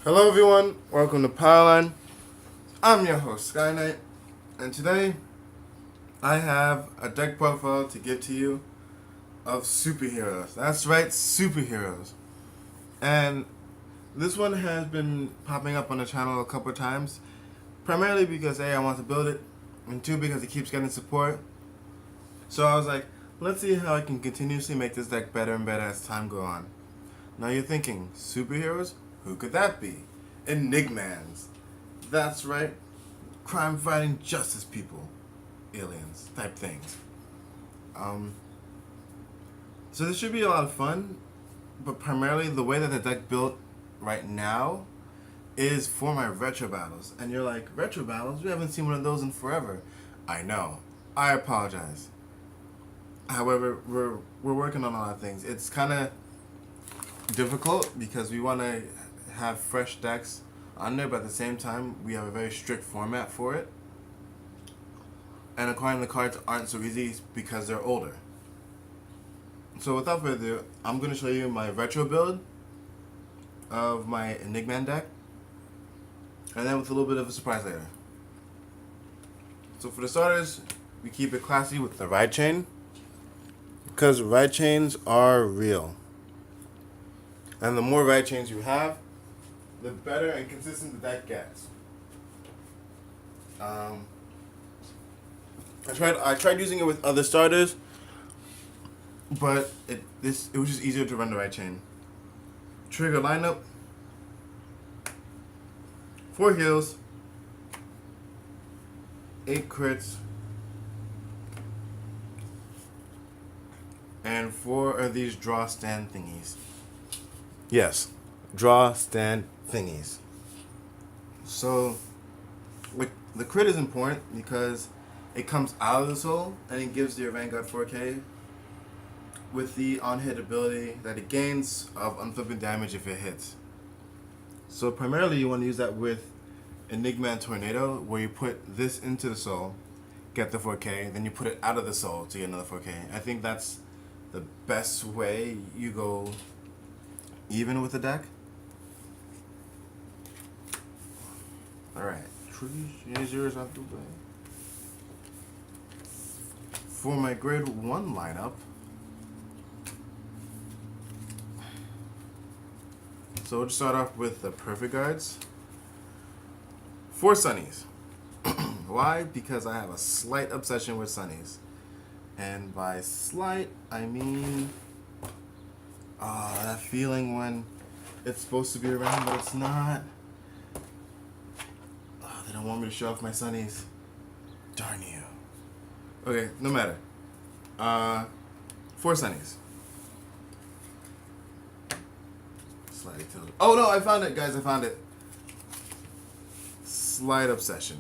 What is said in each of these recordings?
Hello everyone, welcome to Powerline. I'm your host, Sky Knight, and today I have a deck profile to give to you of superheroes. That's right, superheroes. And this one has been popping up on the channel a couple of times, primarily because A, I want to build it, and 2, because it keeps getting support. So I was like, let's see how I can continuously make this deck better and better as time goes on. Now you're thinking, superheroes? Who could that be? Enigmans. That's right. Crime-fighting justice people. Aliens type things. So this should be a lot of fun, but primarily the way that the deck built right now is for my retro battles. And you're like, retro battles? We haven't seen one of those in forever. I know. I apologize. However, we're working on a lot of things. It's kind of difficult because we want to have fresh decks on there, but at the same time we have a very strict format for it, and acquiring the cards aren't so easy because they're older. So without further ado, I'm going to show you my retro build of my Enigman deck, and then with a little bit of a surprise later. So for the starters, we keep it classy with the ride chain, because ride chains are real. And the more ride chains you have, the better and consistent the deck gets. I tried using it with other starters, but it was just easier to run the ride chain. Trigger lineup: 4 heals, 8 crits, and 4 of these draw stand thingies. Yes, draw stand thingies. So, the crit is important because it comes out of the soul and it gives your Vanguard 4K with the on-hit ability that it gains of unflipping damage if it hits. So primarily you want to use that with Enigman Tornado, where you put this into the soul, get the 4K, then you put it out of the soul to get another 4K. I think that's the best way you go even with the deck. Alright, treasures out the way. For my grade 1 lineup, so we'll just start off with the perfect guards. 4 Sunnies. Why? Because I have a slight obsession with Sunnies. And by slight, I mean that feeling when it's supposed to be around but it's not. They don't want me to show off my Sunnies. Darn you. Okay, no matter. 4 Sunnies. Slightly tilted. Oh no, I found it, guys. I found it. Slight obsession.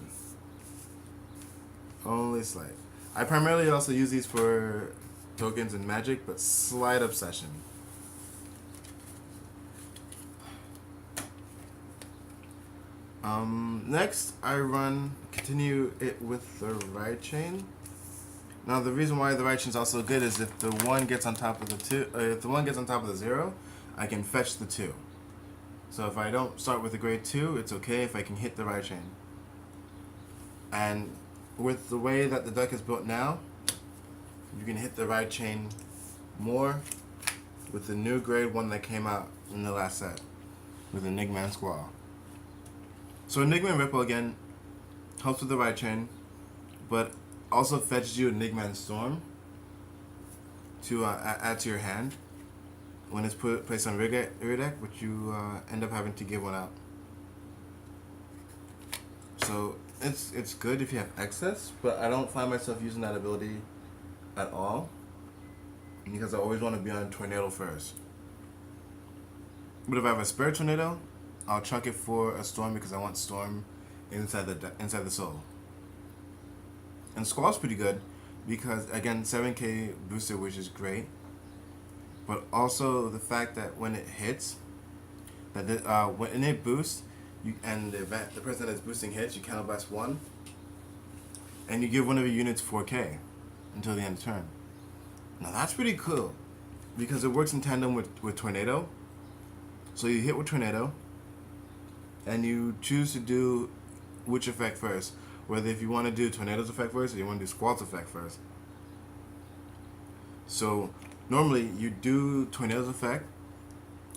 Only slight. I primarily also use these for tokens and magic, but slight obsession. Next, I continue it with the ride chain. Now, the reason why the ride chain is also good is if the 1 gets on top of the 2, if the 1 gets on top of the 0, I can fetch the 2. So if I don't start with a grade 2, it's okay if I can hit the ride chain. And with the way that the deck is built now, you can hit the ride chain more with the new grade 1 that came out in the last set with Enigman Squall. So Enigman Ripple again helps with the ride chain, but also fetches you Enigman Storm to add to your hand when it's placed on rear deck, which you end up having to give one out. So it's good if you have excess, but I don't find myself using that ability at all because I always want to be on Tornado first. But if I have a spare Tornado, I'll chuck it for a Storm because I want Storm inside the soul. And Squall's pretty good because, again, 7k booster, which is great. But also the fact that when it hits, when it boosts, the person that is boosting hits, you counterblast 1, and you give one of your units 4k until the end of the turn. Now that's pretty cool because it works in tandem with Tornado. So you hit with Tornado, and you choose to do which effect first. Whether if you want to do Tornado's effect first or you want to do Squall's effect first. So normally you do Tornado's effect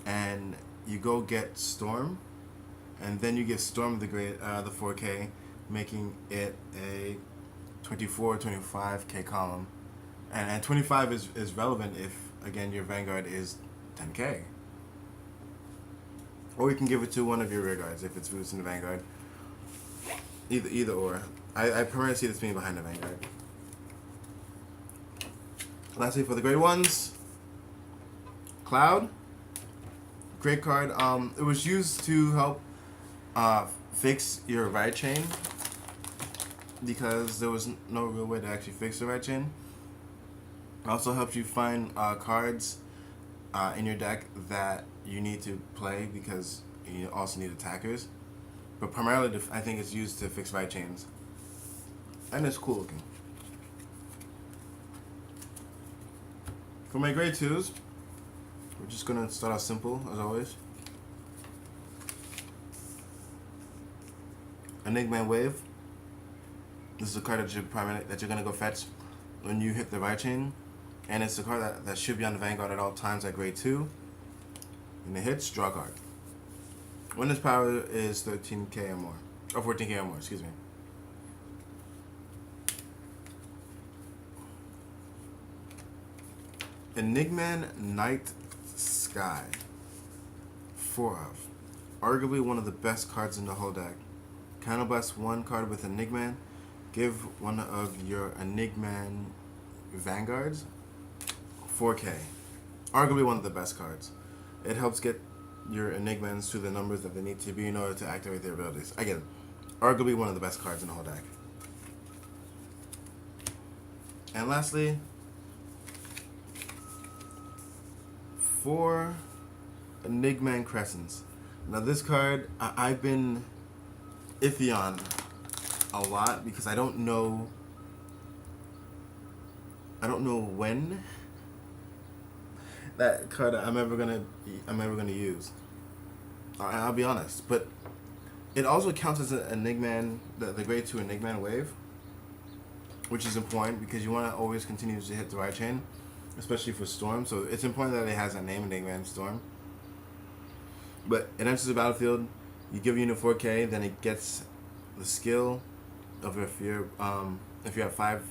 and you go get Storm, and then you get Storm the 4K, making it a 24, 25K column. And 25 is relevant if, again, your Vanguard is 10K. Or you can give it to one of your rear guards if it's boosting the Vanguard. Either or. I primarily see this being behind the Vanguard. Lastly, for the grade ones, Cloud. Great card. It was used to help fix your right chain, because there was no real way to actually fix the right chain. It also helps you find cards in your deck that you need to play, because you also need attackers. But primarily, I think it's used to fix right chains. And it's cool looking. For my grade 2s, we're just going to start out simple, as always. Enigman Wave. This is a card that you're going to go fetch when you hit the right chain. And it's a card that should be on the Vanguard at all times at grade 2. And it hits, draw a card. When this power is 13k or more. Or 14k or more, excuse me. Enigman Night Sky. 4 of. Arguably one of the best cards in the whole deck. Counterblast 1 card with Enigman. Give one of your Enigman Vanguards 4k. Arguably one of the best cards. It helps get your Enigmans to the numbers that they need to be in order to activate their abilities. Again, arguably one of the best cards in the whole deck. And lastly, 4 Enigman Crescents. Now this card, I've been iffy on a lot because I don't know when that card I'm ever gonna use. I'll be honest, but it also counts as an Enigman, the grade 2 Enigman Wave, which is important because you want to always continue to hit the right chain, especially for Storm. So it's important that it has a name, Enigman Storm. But it enters the battlefield. You give a unit 4k, then it gets the skill of if you have 5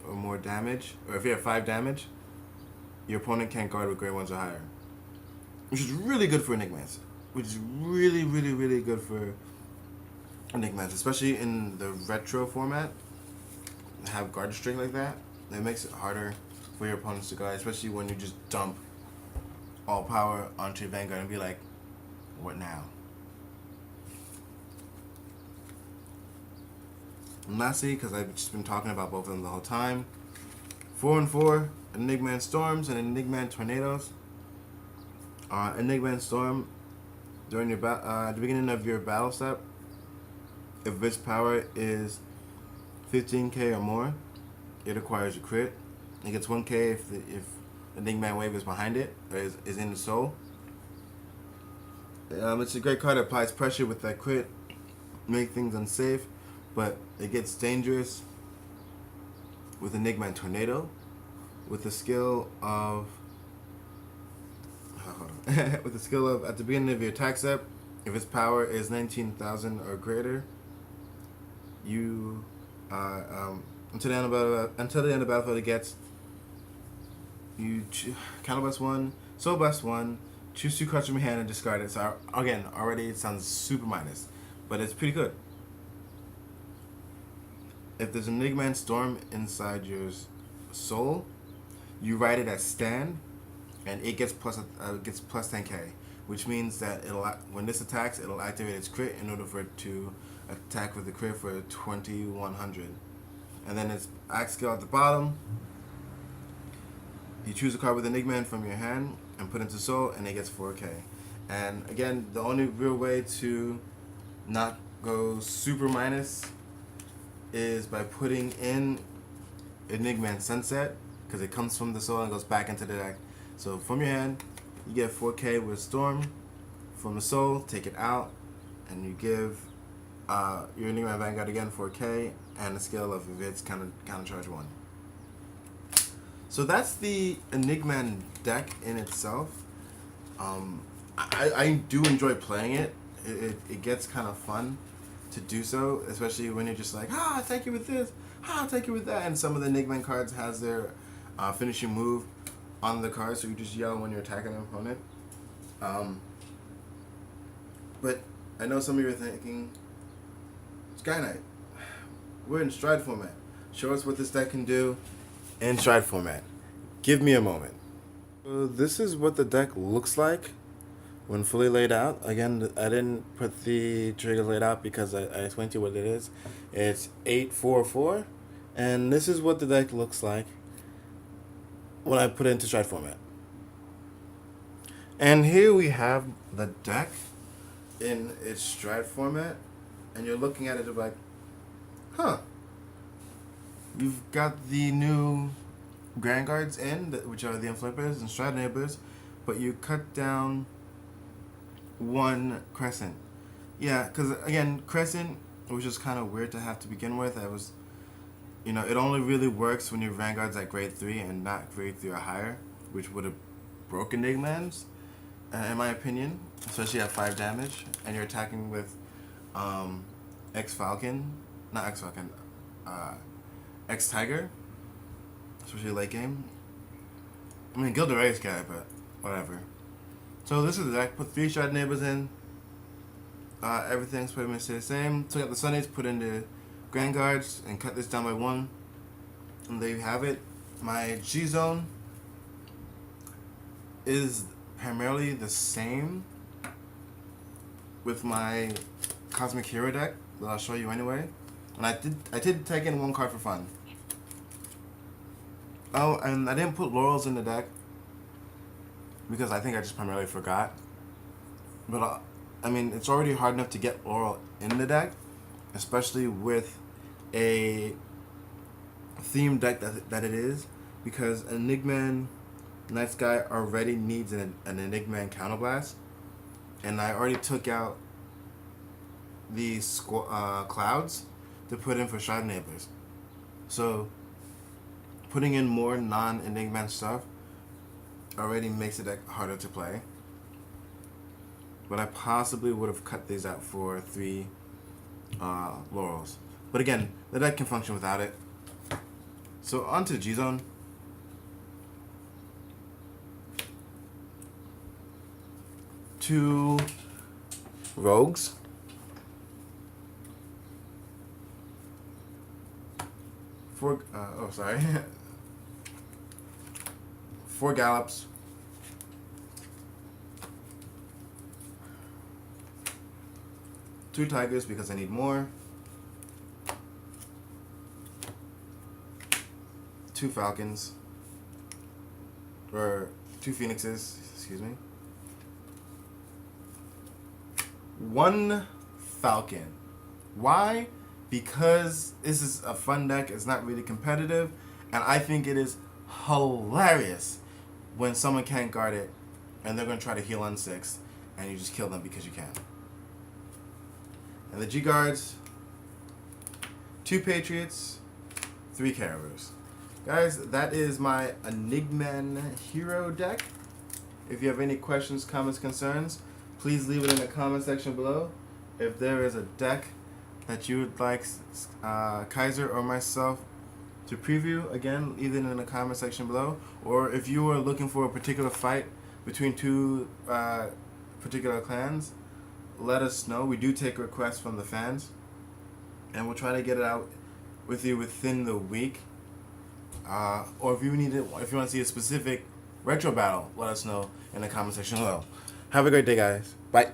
or more damage, or if you have 5 damage, your opponent can't guard with grade 1s or higher, which is really good for Enigmans. Which is really, really, really good for Enigmans, especially in the retro format. Have guard string like that, it makes it harder for your opponents to guard, especially when you just dump all power onto your Vanguard and be like, what now? And lastly, because I've just been talking about both of them the whole time, 4 and 4, Enigman Storms and Enigman Tornadoes. Enigman Storm, during your at the beginning of your battle step, if its power is 15k or more, it acquires a crit. It gets 1k if Enigman Wave is behind it, or is in the soul. It's a great card that applies pressure with that crit, make things unsafe, but it gets dangerous with Enigman Tornado, with the skill of with the skill of, at the beginning of your attack step, if its power is 19,000 or greater, you until the end of the battlefield, it gets you counterblast 1, soul blast 1, choose 2 cards from your hand and discard it. So again, already it sounds super minus, but it's pretty good. If there's an Enigman Storm inside your soul, you write it as stand, and it gets plus 10k, which means that when this attacks, it'll activate its crit in order for it to attack with the crit for 2100. And then its axe skill at the bottom, you choose a card with Enigman from your hand and put into soul, and it gets 4k. And again, the only real way to not go super minus is by putting in Enigman Sunset, because it comes from the soul and goes back into the deck. So from your hand, you get 4k with Storm. From the soul, take it out, and you give your Enigman Vanguard again 4K and a scale of if it's counter charge 1. So that's the Enigman deck in itself. I do enjoy playing it. It gets kind of fun to do so, especially when you're just like, I'll take you with this, I'll take you with that. And some of the Enigman cards has their finishing move on the card, so you just yell when you're attacking an opponent. But I know some of you are thinking, Sky Knight, we're in Stride format. Show us what this deck can do in Stride format. Give me a moment. So this is what the deck looks like when fully laid out. Again, I didn't put the trigger laid out because I explained to you what it is. It's 844, and this is what the deck looks like when I put it into Stride format. And here we have the deck in its Stride format, and you're looking at it like, you've got the new Vanguards in, which are the Inflippers and Stride Enablers, but you cut down one Crescent. Yeah, because again, Crescent was just kind of weird to have to begin with. I was, it only really works when your Vanguard's at grade 3 and not grade 3 or higher, which would have broken Enigmans, in my opinion, especially at 5 damage, and you're attacking with X-Falcon, not X-Falcon, X-Tiger, especially late game. I mean, Gilderoy's guy, but whatever. So this is the deck. Put 3 Stride Neighbors in. Everything's pretty much the same. Took out the Sundays, put in the Vanguards, and cut this down by 1. And there you have it. My G-Zone is primarily the same with my Cosmic Hero deck that I'll show you anyway. And I did take in 1 card for fun. Oh, and I didn't put Laurels in the deck because I think I just primarily forgot. But I mean, it's already hard enough to get Laurel in the deck, especially with a theme deck that it is, because Enigman Night Sky already needs an Enigman Counterblast, and I already took out these clouds to put in for Stride Enablers. So putting in more non-Enigman stuff already makes the deck harder to play. But I possibly would have cut these out for 3 Laurels. But again, the deck can function without it. So on to G-Zone. Two Rogues. Four Gallops. 2 Tigers because I need more. 2 Falcons. Or 2 Phoenixes, excuse me. 1 Falcon. Why? Because this is a fun deck. It's not really competitive. And I think it is hilarious when someone can't guard it and they're going to try to heal on 6 and you just kill them because you can. And the G-Guards, 2 Patriots, 3 Caribous. Guys, that is my Enigman Hero deck. If you have any questions, comments, concerns, please leave it in the comment section below. If there is a deck that you would like Kaiser or myself to preview, again, leave it in the comment section below. Or if you are looking for a particular fight between 2 particular clans, let us know. We do take requests from the fans, and we'll try to get it out with you within the week. Or if you want to see a specific retro battle, let us know in the comment section below. Have a great day, guys. Bye.